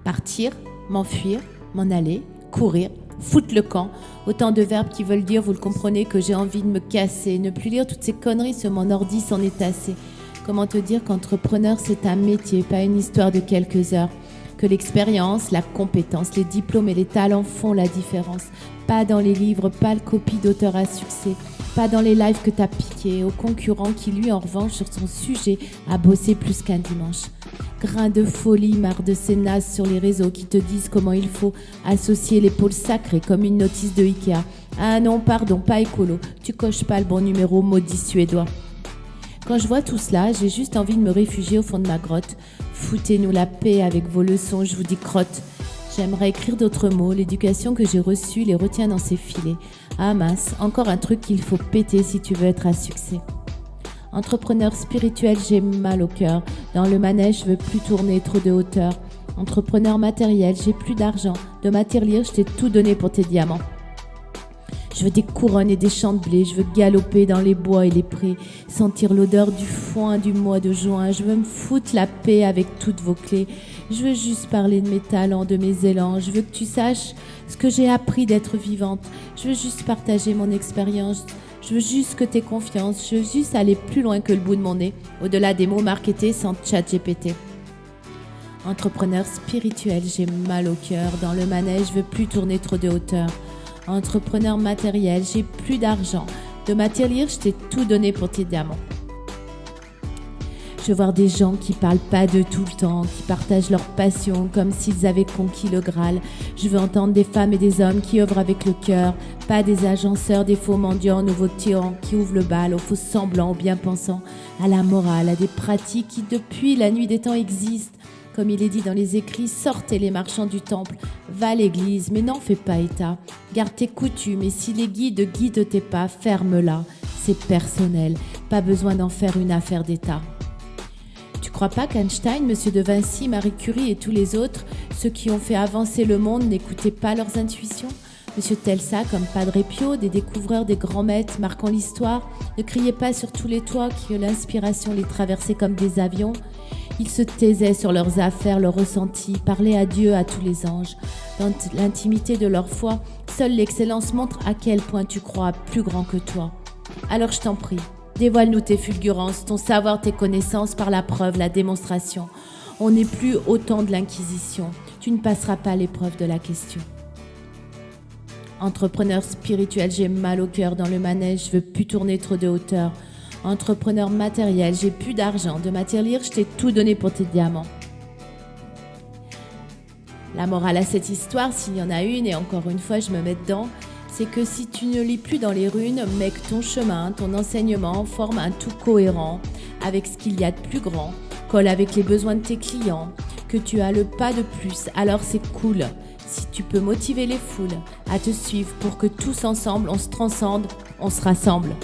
Partir, m'enfuir, m'en aller, courir, foutre le camp. Autant de verbes qui veulent dire, vous le comprenez, que j'ai envie de me casser. Ne plus lire toutes ces conneries sur mon ordi s'en est assez. Comment te dire qu'entrepreneur, c'est un métier, pas une histoire de quelques heures. Que l'expérience, la compétence, les diplômes et les talents font la différence. Pas dans les livres, pas le copie d'auteur à succès. Pas dans les lives que t'as piqués, au concurrent qui lui, en revanche, sur son sujet, a bossé plus qu'un dimanche. Grain de folie, marre de ces nazes sur les réseaux qui te disent comment il faut associer les pôles sacrés comme une notice de Ikea. Ah non, pardon, pas écolo, tu coches pas le bon numéro, maudit suédois. Quand je vois tout cela, j'ai juste envie de me réfugier au fond de ma grotte. Foutez-nous la paix avec vos leçons, je vous dis crotte. J'aimerais écrire d'autres mots, l'éducation que j'ai reçue les retient dans ses filets. Ah mince, encore un truc qu'il faut péter si tu veux être à succès. Entrepreneur spirituel, j'ai mal au cœur. Dans le manège, je veux plus tourner trop de hauteur. Entrepreneur matériel, j'ai plus d'argent. De ma tirelire, je t'ai tout donné pour tes diamants. Je veux des couronnes et des champs de blé, je veux galoper dans les bois et les prés, sentir l'odeur du foin du mois de juin, je veux me foutre la paix avec toutes vos clés. Je veux juste parler de mes talents, de mes élans, je veux que tu saches ce que j'ai appris d'être vivante. Je veux juste partager mon expérience, je veux juste que t'aies confiance, je veux juste aller plus loin que le bout de mon nez, au-delà des mots marketés sans ChatGPT. Entrepreneur spirituel, j'ai mal au cœur, dans le manège, je veux plus tourner trop de hauteur. Entrepreneur matériel, j'ai plus d'argent. De ma tirelire, je t'ai tout donné pour tes diamants. Je veux voir des gens qui parlent pas de tout le temps, qui partagent leur passion comme s'ils avaient conquis le Graal. Je veux entendre des femmes et des hommes qui œuvrent avec le cœur, pas des agenceurs, des faux mendiants, nouveaux tyrans qui ouvrent le bal aux faux semblants, aux bien-pensants, à la morale, à des pratiques qui depuis la nuit des temps existent. Comme il est dit dans les écrits, sortez les marchands du temple, va à l'église, mais n'en fais pas état. Garde tes coutumes et si les guides guident tes pas, ferme-la. C'est personnel, pas besoin d'en faire une affaire d'état. Tu crois pas qu'Einstein, Monsieur de Vinci, Marie Curie et tous les autres, ceux qui ont fait avancer le monde, n'écoutaient pas leurs intuitions ? Monsieur Telsa, comme Padre Pio, des découvreurs, des grands maîtres marquant l'histoire, ne criaient pas sur tous les toits que l'inspiration les traversait comme des avions. Ils se taisaient sur leurs affaires, leurs ressentis, parlaient à Dieu, à tous les anges. Dans l'intimité de leur foi, seule l'excellence montre à quel point tu crois plus grand que toi. Alors je t'en prie, dévoile-nous tes fulgurances, ton savoir, tes connaissances par la preuve, la démonstration. On n'est plus au temps de l'Inquisition. Tu ne passeras pas l'épreuve de la question. Entrepreneur spirituel, j'ai mal au cœur dans le manège, je veux plus tourner trop de hauteur. Entrepreneur matériel, j'ai plus d'argent. De ma tirelire, je t'ai tout donné pour tes diamants. La morale à cette histoire, s'il y en a une, et encore une fois je me mets dedans, c'est que si tu ne lis plus dans les runes, mais que ton chemin, ton enseignement forme un tout cohérent avec ce qu'il y a de plus grand, colle avec les besoins de tes clients, que tu as le pas de plus, alors c'est cool. Si tu peux motiver les foules à te suivre pour que tous ensemble on se transcende, on se rassemble.